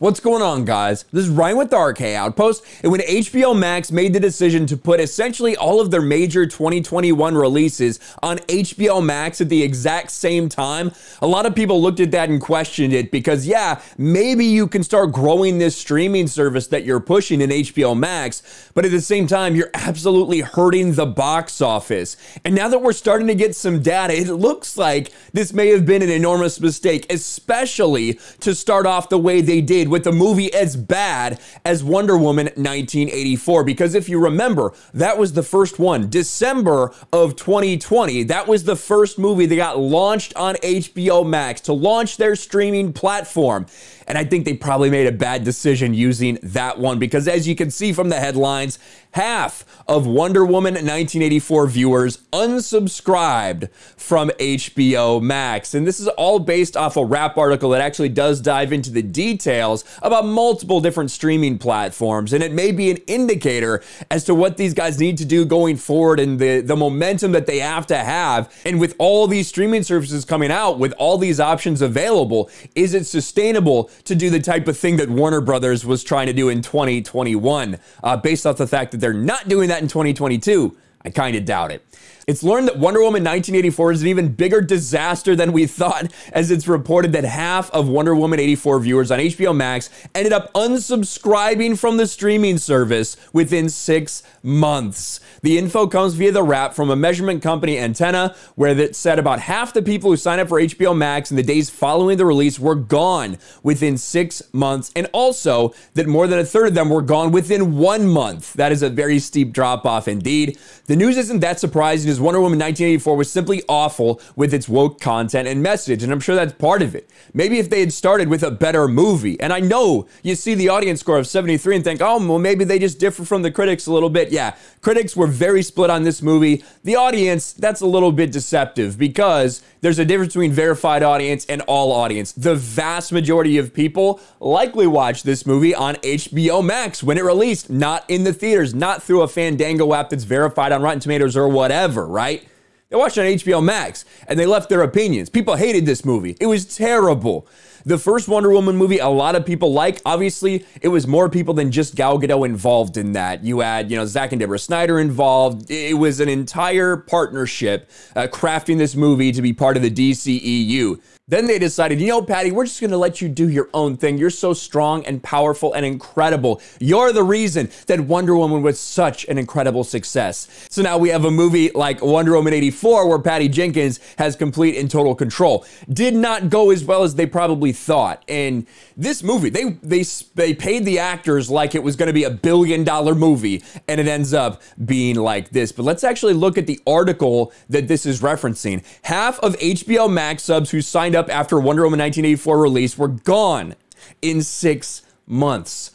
What's going on, guys? This is Ryan with the RK Outpost, and when HBO Max made the decision to put essentially all of their major 2021 releases on HBO Max at the exact same time, a lot of people looked at that and questioned it because, yeah, maybe you can start growing this streaming service that you're pushing in HBO Max, but at the same time, you're absolutely hurting the box office. And now that we're starting to get some data, it looks like this may have been an enormous mistake, especially to start off the way they did with a movie as bad as Wonder Woman 1984. Because if you remember, that was the first one. December of 2020, that was the first movie that got launched on HBO Max to launch their streaming platform. And I think they probably made a bad decision using that one because, as you can see from the headlines, half of Wonder Woman 1984 viewers unsubscribed from HBO Max. And this is all based off a Wrap article that actually does dive into the details about multiple different streaming platforms. And it may be an indicator as to what these guys need to do going forward and the momentum that they have to have. And with all these streaming services coming out, with all these options available, is it sustainable to do the type of thing that Warner Brothers was trying to do in 2021? Based off the fact that they're not doing that in 2022, I kind of doubt it. It's learned that Wonder Woman 1984 is an even bigger disaster than we thought, as it's reported that half of Wonder Woman 84 viewers on HBO Max ended up unsubscribing from the streaming service within 6 months. The info comes via the Wrap from a measurement company, Antenna, where it said about half the people who signed up for HBO Max in the days following the release were gone within 6 months, and also that more than a third of them were gone within 1 month. That is a very steep drop-off indeed. The news isn't that surprising, as Wonder Woman 1984 was simply awful with its woke content and message, and I'm sure that's part of it. Maybe if they had started with a better movie, and I know you see the audience score of 73 and think, oh, well, maybe they just differ from the critics a little bit. Yeah, critics were very split on this movie. The audience, that's a little bit deceptive because there's a difference between verified audience and all audience. The vast majority of people likely watched this movie on HBO Max when it released, not in the theaters, not through a Fandango app that's verified on Rotten Tomatoes or whatever, right? They watched it on HBO Max and they left their opinions. People hated this movie. It was terrible. The first Wonder Woman movie, a lot of people like. Obviously, it was more people than just Gal Gadot involved in that. You had, Zack and Deborah Snyder involved. It was an entire partnership crafting this movie to be part of the DCEU. Then they decided, Patty, we're just going to let you do your own thing. You're so strong and powerful and incredible. You're the reason that Wonder Woman was such an incredible success. So now we have a movie like Wonder Woman 84 where Patty Jenkins has complete and total control. Did not go as well as they probably thought. And this movie, they paid the actors like it was going to be $1 billion movie, and it ends up being like this. But let's actually look at the article that this is referencing. Half of HBO Max subs who signed up after Wonder Woman 1984 release were gone in 6 months.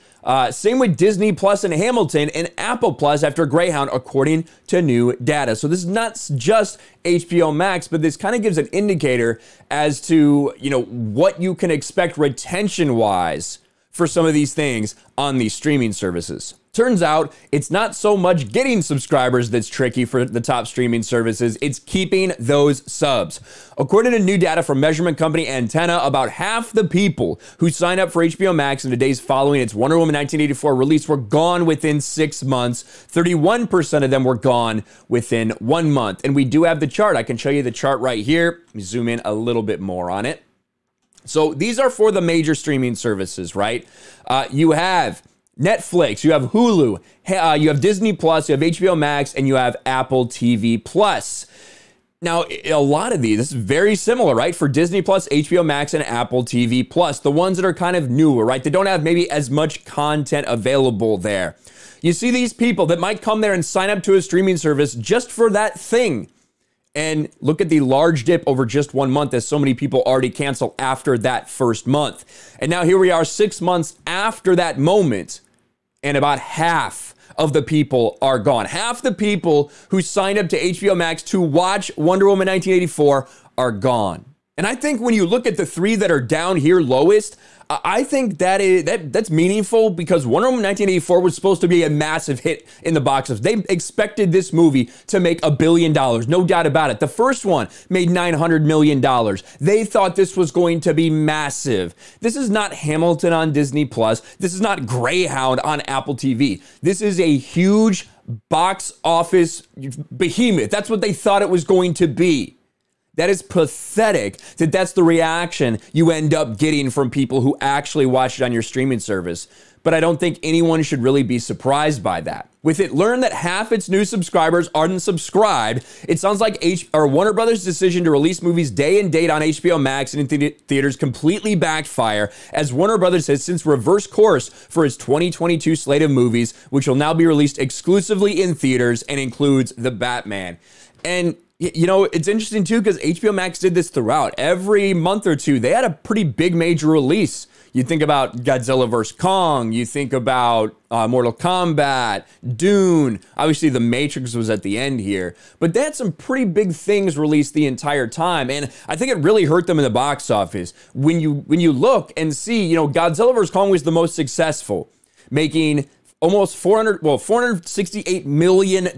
Same with Disney Plus and Hamilton and Apple Plus after Greyhound, according to new data. So this is not just HBO Max, but this kind of gives an indicator as to, what you can expect retention-wise for some of these things on these streaming services. Turns out it's not so much getting subscribers that's tricky for the top streaming services, it's keeping those subs. According to new data from measurement company Antenna, about half the people who signed up for HBO Max in the days following its Wonder Woman 1984 release were gone within 6 months. 31% of them were gone within 1 month. And we do have the chart. I can show you the chart right here. Let me zoom in a little bit more on it. So these are for the major streaming services, right? You have Netflix, you have Hulu, you have Disney Plus, you have HBO Max, and you have Apple TV Plus. Now, a lot of these, this is very similar, right? For Disney Plus, HBO Max, and Apple TV Plus, the ones that are kind of newer, right? They don't have maybe as much content available there. You see these people that might come there and sign up to a streaming service just for that thing. And look at the large dip over just 1 month as so many people already cancel after that first month. And now here we are 6 months after that moment, and about half of the people are gone. Half the people who signed up to HBO Max to watch Wonder Woman 1984 are gone. And I think when you look at the three that are down here lowest, I think that's meaningful because Wonder Woman 1984 was supposed to be a massive hit in the box office. They expected this movie to make $1 billion, no doubt about it. The first one made $900 million. They thought this was going to be massive. This is not Hamilton on Disney Plus. This is not Greyhound on Apple TV. This is a huge box office behemoth. That's what they thought it was going to be. That is pathetic that that's the reaction you end up getting from people who actually watch it on your streaming service. But I don't think anyone should really be surprised by that. With it learned that half its new subscribers aren't subscribed, it sounds like Warner Brothers' decision to release movies day and date on HBO Max and in theaters completely backfire, as Warner Brothers has since reversed course for its 2022 slate of movies, which will now be released exclusively in theaters and includes The Batman. And you know, it's interesting too because HBO Max did this throughout. Every month or two, they had a pretty big major release. You think about Godzilla vs. Kong, you think about Mortal Kombat, Dune, obviously The Matrix was at the end here, but they had some pretty big things released the entire time, and I think it really hurt them in the box office. When you look and see, you know, Godzilla vs. Kong was the most successful, making almost $468 million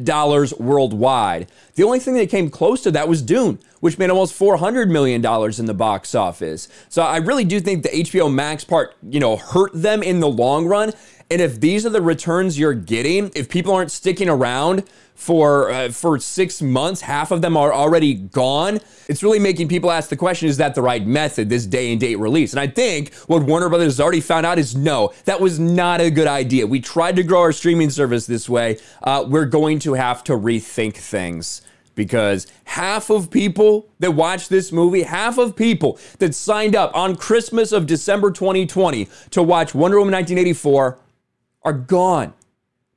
worldwide. The only thing that came close to that was Dune, which made almost $400 million in the box office. So I really do think the HBO Max part, you know, hurt them in the long run. And if these are the returns you're getting, if people aren't sticking around for 6 months, half of them are already gone, it's really making people ask the question, is that the right method, this day and date release? And I think what Warner Brothers has already found out is no, that was not a good idea. We tried to grow our streaming service this way. We're going to have to rethink things. Because half of people that watch this movie, half of people that signed up on Christmas of December 2020 to watch Wonder Woman 1984 are gone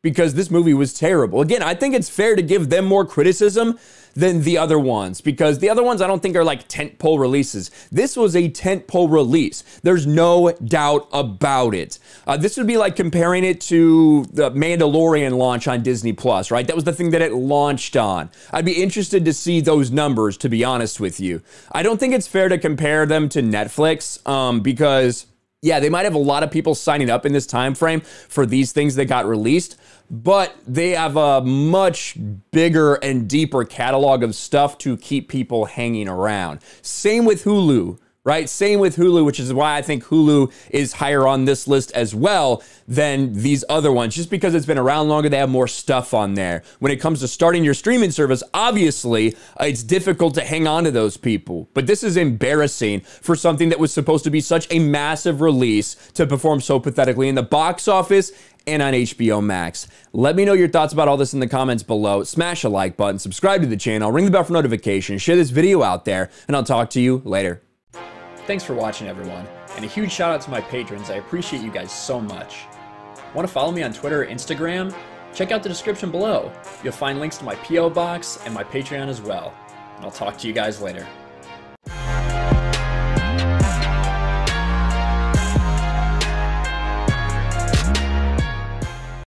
because this movie was terrible. Again, I think it's fair to give them more criticism than the other ones because the other ones I don't think are like tentpole releases. This was a tentpole release. There's no doubt about it. This would be like comparing it to the Mandalorian launch on Disney Plus, right? That was the thing that it launched on. I'd be interested to see those numbers, to be honest with you. I don't think it's fair to compare them to Netflix because yeah, they might have a lot of people signing up in this time frame for these things that got released, but they have a much bigger and deeper catalog of stuff to keep people hanging around. Same with Hulu, right? Same with Hulu, which is why I think Hulu is higher on this list as well than these other ones, just because it's been around longer, they have more stuff on there. When it comes to starting your streaming service, obviously, it's difficult to hang on to those people. But this is embarrassing for something that was supposed to be such a massive release to perform so pathetically in the box office and on HBO Max. Let me know your thoughts about all this in the comments below. Smash a like button, subscribe to the channel, ring the bell for notifications, share this video out there, and I'll talk to you later. Thanks for watching, everyone, and a huge shout out to my patrons. I appreciate you guys so much. Want to follow me on Twitter or Instagram? Check out the description below. You'll find links to my PO box and my Patreon as well. And I'll talk to you guys later.